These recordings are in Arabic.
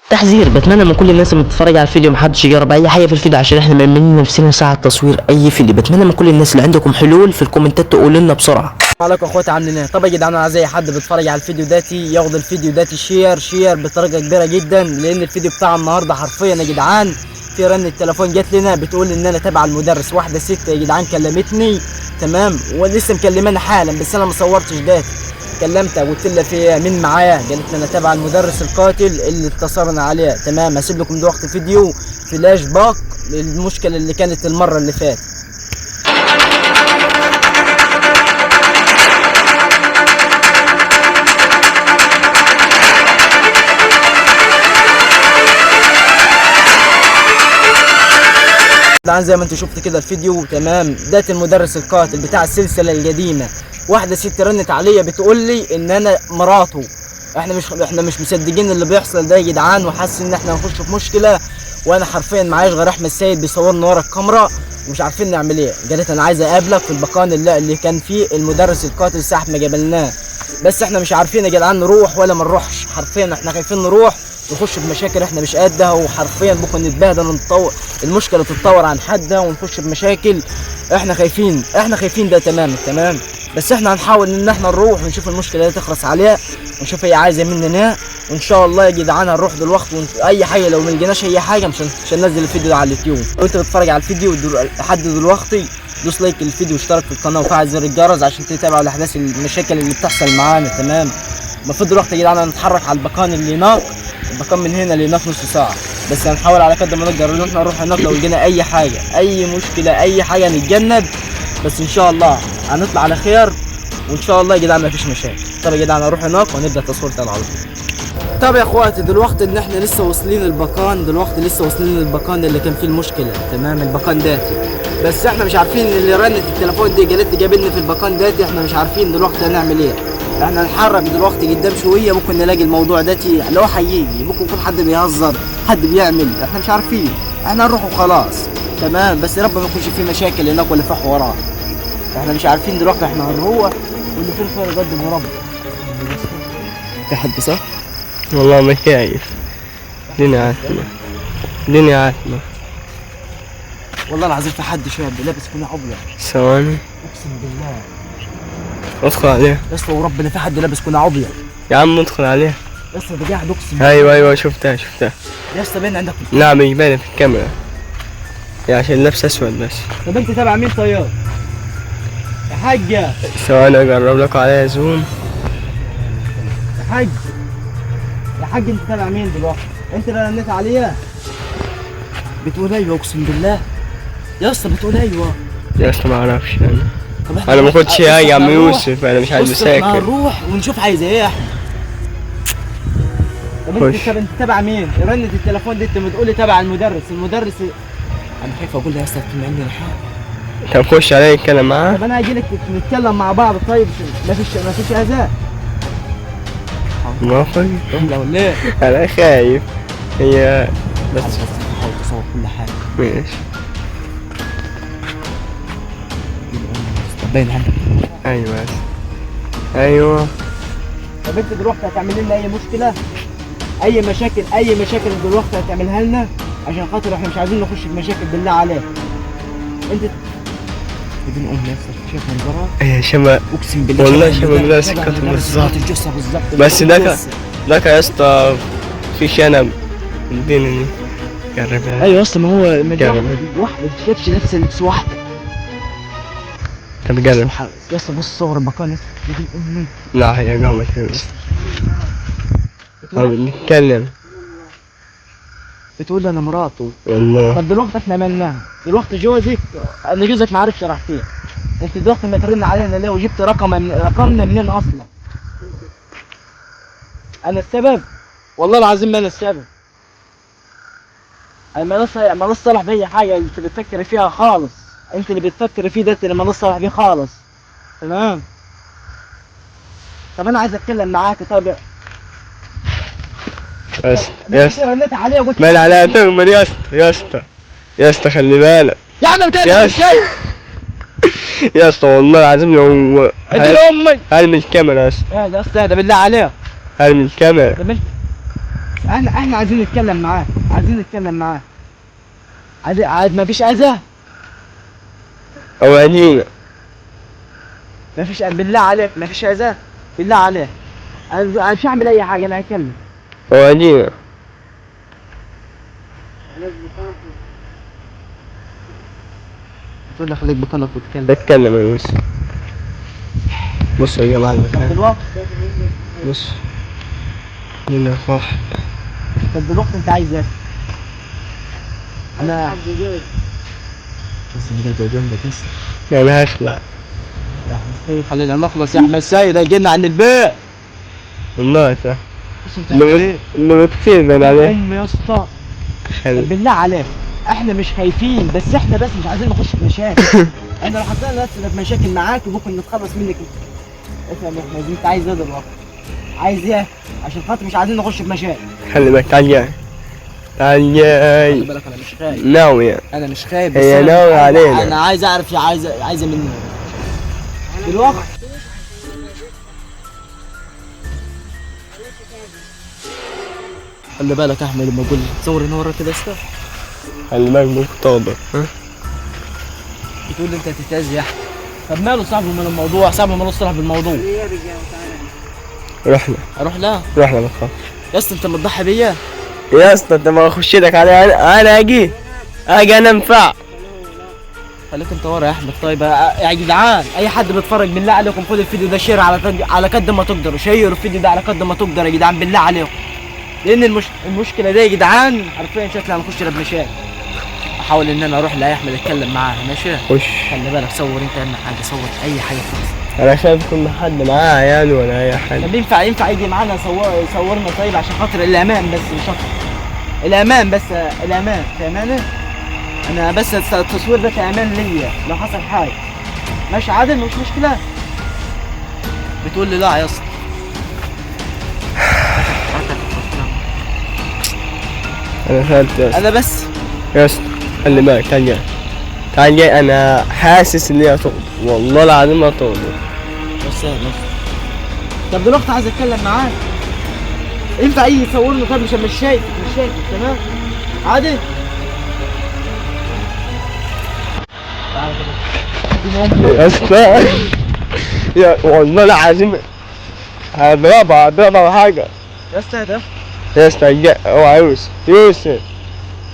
تحذير، بتمنى من كل الناس اللي بتتفرج على الفيديو محدش يجرب اي حاجه في الفيديو عشان احنا مأمنين نفسنا ساعه تصوير اي فيديو. بتمنى من كل الناس اللي عندكم حلول في الكومنتات تقولوا لنا بسرعه. عليكم اخواتي عاملين ايه؟ طبعا يا جدعان انا عايز اي حد بيتفرج على الفيديو داتي ياخد الفيديو داتي شير بطريقه كبيره جدا، لان الفيديو بتاع النهارده حرفيا يا جدعان في رن التليفون جات لنا بتقول ان انا تابع المدرس. واحده ست يا جدعان كلمتني تمام، ولسه مكلماني حالا بس انا ما صورتش داتي. كلمتها قلت لها في مين معايا، قالت لي انا تابع المدرس القاتل اللي اتصلنا عليه. تمام، هسيب لكم دلوقتي فيديو فلاش باك للمشكله اللي كانت المره اللي فاتت. زي ما انتم شفتوا كده الفيديو تمام، ده المدرس القاتل بتاع السلسله القديمه. واحده ست رنت عليا بتقول لي ان انا مراته. احنا مش مصدقين اللي بيحصل ده يا جدعان، وحاسس ان احنا هنخش في مشكله، وانا حرفيا معايش غير احمد سيد بيصورني ورا الكاميرا ومش عارفين نعمل ايه. قالت انا عايزه اقابلك في المكان اللي كان فيه المدرس القاتل ساعه ما قابلناه، بس احنا مش عارفين يا جدعان نروح ولا ما نروحش. حرفيا احنا خايفين نروح نخش بمشاكل احنا مش قدها، وحرفيا ممكن نتبهدل ونتطور، المشكله تتطور عن حدها ونخش بمشاكل. احنا خايفين ده تمام، بس احنا هنحاول ان احنا نروح ونشوف المشكله دي تخلص عليها ونشوف هي عايزه مننا، وان شاء الله يا جدعان هنروح دلوقتي. اي حاجه لو ما لقيناش اي حاجه مش هننزل الفيديو ده على اليوتيوب. لو انت بتتفرج على الفيديو لحد دلوقتي دوس لايك للفيديو واشترك في القناه وفعل زر الجرس عشان تتابع الاحداث المشاكل اللي بتحصل معانا. تمام، المفروض دلوقتي يا جدعان هنتحرك على المكان اللي هناك، المكان من هنا لهناك نص ساعه، بس هنحاول على قد ما نقدر ان احنا نروح هناك. لو لقينا اي حاجه اي مشكله اي حاجه نتجنب، بس ان شاء الله هنطلع على خير وان شاء الله يا جدعان مفيش مشاكل. طب يا جدعان هنروح هناك ونبدا تصوير تاني على طول. طب يا اخواتي دلوقتي ان احنا لسه واصلين المكان اللي كان فيه المشكله. تمام، المكان داتي، بس احنا مش عارفين اللي رنت التليفون دي قالت لي قابلني في المكان داتي. احنا مش عارفين دلوقتي هنعمل ايه. احنا نتحرك دلوقتي قدام شويه ممكن نلاقي الموضوع داتي لو هيجي، ممكن يكون حد بيهزر حد بيعمل، احنا مش عارفين. احنا نروح وخلاص. تمام، بس يا رب ما يكونش في مشاكل هناك ولا في حوارات. احنا مش عارفين دلوقتي احنا هنروح واللي فيه الخير يقدم يا رب. في حد صح؟ والله ما شايف. الدنيا عاتمة والله العظيم في حد شاب لابس كله ابيض. ثواني اقسم بالله ادخل عليه يا اسطى وربنا في حد لابس كله ابيض يا عم. ادخل عليه يا اسطى، ده قاعد اقسم بالله. ايوه شفتها يا اسطى باين عندك. نعم يبان في الكاميرا يا عشان لابس اسود بس. طب انت تابع مين طيب؟ يا حاجة ثواني اقرب لك عليها زوم. يا حاج انت تابع مين دلوقتي؟ انت اللي رنيت عليا؟ بتقول ايوه اقسم بالله يا اسطى، بتقول ايوه يا اسطى ما اعرفش انا ما كنتش يا عم يوسف، انا مش عايز اسافر. هنروح ونشوف عايز ايه احنا. طب انت تابع مين؟ رنت التليفون دي انت بتقولي تابع المدرس. انا خايف اقول له يا اسطى تسمع مني الحال. طب خش عليه اتكلم معاه. طب انا هاجي لك نتكلم مع بعض. طيب مفيش اذى. موافق؟ جمله ولا ايه؟ انا خايف هي بس حاول تصور كل حاجه. ماشي. باين عندك. ايوه. طب انت دلوقتي هتعمل لنا اي مشاكل دلوقتي هتعملها لنا عشان خاطر احنا مش عايزين نخش في مشاكل بالله عليك. انت بدون نفسك شايف منظرها؟ ايه شبه اقسم بالله والله شبه مدرس القتل بالظبط. بس ذاك يا اسطى في شنب اديني قربها. ايوه يا اسطى، ما هو واحده شافش نفس اللبس واحده. طب قرب يا اسطى بص صور المكان. لا هي قامت نتكلم بتقول انا مراته والله. طب دلوقتي احنا مالناها دلوقتي؟ جوزك ما عرفش راح فين. انت دلوقتي ما ترن علينا ليه وجبت رقمنا منين اصلا؟ انا السبب؟ والله العظيم ما انا السبب. انا ما صالح بأي حاجه انت بتفكر فيها خالص. انت اللي بتفكر فيه ده اللي ما صالح بيه خالص. تمام، طب انا عايز اتكلم معاك. طب بس يا اسطى رنيت عليه وقلت مال عليها تغمر يا اسطى خلي بالك يا عم بتعمل شيء. يا اسطى والله العظيم لو ادي لامي. هل من الكاميرا يا اسطى؟ يا اسطى ده بالله عليك. هل من الكاميرا؟ ده احنا عايزين نتكلم معاه، عايزين نتكلم معاه. عاد ما فيش اذى. أوانينا. ما فيش، بالله عليك ما فيش اذى. بالله عليك. انا مش هعمل اي حاجه، انا هتكلم. أوانينا. تقول لي خليك بطلك وتتكلم. بتكلم يا يوسف. بص يا جماعة المكان. دلوقتي بص. هنا صح. طب دلوقتي انت عايز ايه؟ انا بس انت جنبك بس. يا ما هخلع. يا احمد السيد خلينا نخلص يا احمد السيد، هيجينا عن البيت. والله صح. بس انت عايز ايه؟ اللي كتير بين عليه. ام يا اسطى. حلو. بالله عليك احنا مش خايفين، بس احنا بس مش عايزين نخش في مشاكل. احنا لو حطينا نفسنا في مشاكل معاك ممكن نتخلص منك. افهم يا احمد انت عايز ايه دلوقتي؟ عايز ايه؟ عشان خاطر مش عايزين نخش في مشاكل. خلي بالك تعال جاي. تعال جاي. خلي بالك انا مش خايف. ناوي. انا مش خايف بس هي ناوي علينا. انا عايز اعرف عايزه مني دلوقتي. خلي بالك يا احمد لما اقول صور هنا ورا كده استا. خلي بالك ممكن تغضب. بتقول لي انت هتتأذي يا احمد. طب ماله صاحبه من الموضوع؟ صاحبه مالوش صلاح بالموضوع. رحنا. اروح لا رحنا بخاف. يا اسطى انت متضحي بيا. يا اسطى انت ما اخش لك علي، انا اجي انا انفع. خليك انت ورا يا احمد. طيب يا جدعان اي حد بيتفرج بالله عليكم خد الفيديو ده شير على قد ما تقدروا. شيروا الفيديو ده على قد ما تقدر يا جدعان بالله عليكم، لان المشكله دي يا جدعان حرفيا شكلها هنخش لها بمشاكل. احاول ان انا اروح لاي احمد اتكلم معاه. ماشي خش. خلي بالك صور انت اهم حاجه، صور اي حاجه خالص. انا خايف يكون حد معاه عيال ولا اي حاجه. طب ينفع يجي معانا يصورنا طيب عشان خاطر الامان بس مش اكتر. الامان بس، الامان فاهماني؟ انا بس التصوير ده كامان ليا لو حصل حاجه. ماشي عادل مش مشكله. بتقول لي لا يا اسطى. انا خايف يا اسطى. انا بس يا اسطى خلي بالك تعال جاي. تعال جاي انا حاسس ان هي هتغضب، والله العظيم هتغضب. بس طب دلوقتي عايز اتكلم معاك. ينفع يصورني طيب؟ مش شايفك تمام عادل. يا اسطى يا والله العظيم هضربها حاجه. يا اسطى ده يا اسطى اوعى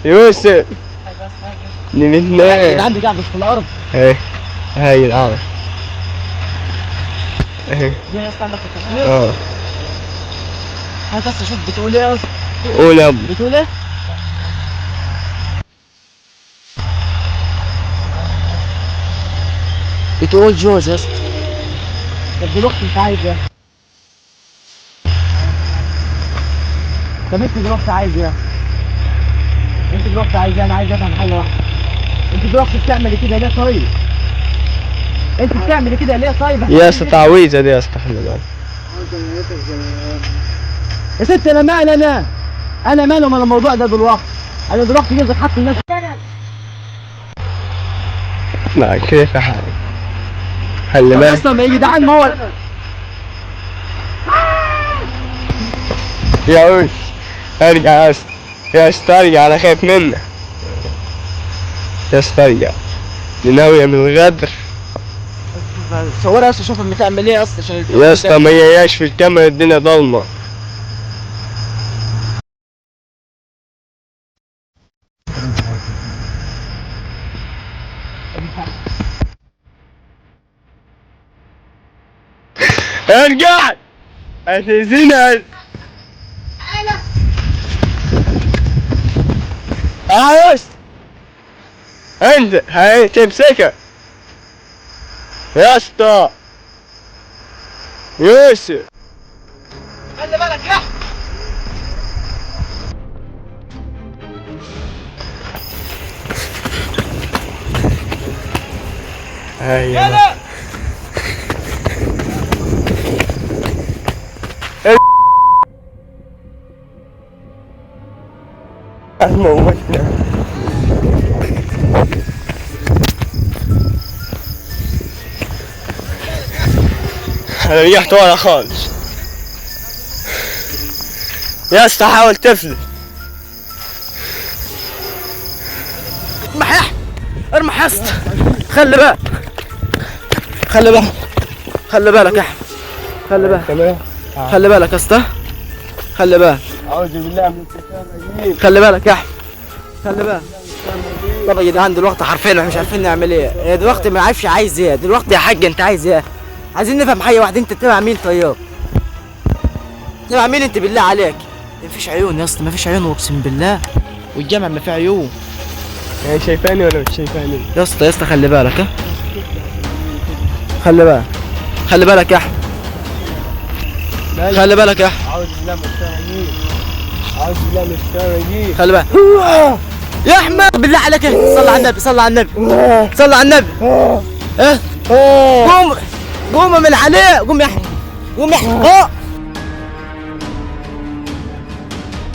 يوسف نمتنا. عندي قاعد في الارض. ايه هاي العرض ايه. دي يا اسطى عندك في التصوير. هات بس شوف بتقول ايه يا اسطى. قول يا ابو. بتقول ايه؟ بتقول جوز يا اسطى. طب دلوقتي انت عايز ايه؟ طب انت دلوقتي عايز ايه؟ انا عايز افهم حاجه واحده. انت دلوقتي بتعملي كده ليه طيب؟ يا اسطى تعويذه دي يا اسطى خلي بالك. يا ست انا مالي انا مالي من الموضوع ده دلوقتي. انا دلوقتي جاي حق الناس. لا كيف حالك خلي بالك. اصلا يا جدعان ما هو يا وش ارجع يا اسطى. يا اسطى ارجع انا خايف منك. يا اسطى ارجع ناوية من الغدر. صورها اصلا شوف بتعمل ايه اصلا عشان يا اسطى ما هياش في الكاميرا الدنيا ضلمه. ارجع هتأذينا. يا اسطى انت هاي تمسكها يا اسطى. يوسف خلي بالك يا هاي موتنا. انا رجعت ورا خالص يا اسطى، حاول تفلت. ارمح يا احمد، ارمح يا اسطى، خلي بالك، خلي بالك، خلي بالك يا احمد، خلي بالك، تمام. خلي بالك يا اسطى، خلي بالك، اعوذ بالله من الشيطان الرجيم. خلي بالك يا احمد، خلي بالك. طب يا جدعان دلوقتي حرفيا احنا مش عارفين نعمل ايه. هي دلوقتي ما عارفش عايز ايه دلوقتي يا حاج، انت عايز ايه؟ عايزين نفهم حاجه واحده، انت تبع مين طيب؟ تبع مين انت بالله عليك؟ مفيش عيون يا اسطى، مفيش عيون اقسم بالله، والجامع ما فيه عيون هي شايفاني ولا مش شايفاني؟ يا اسطى. يا اسطى خلي بالك، ها خلي بالك، خلي بالك يا احمد، خلي بالك يا احمد، اعوذ بالله من الشيطان الرجيم. اعوذ بالله من الشيطان الرجيم. خلي بالك يا احمد بالله عليك، صل على النبي، صل على النبي، صل على النبي. ايه قوم، قوم من عليه، قوم يا احمد، قوم يا احمد.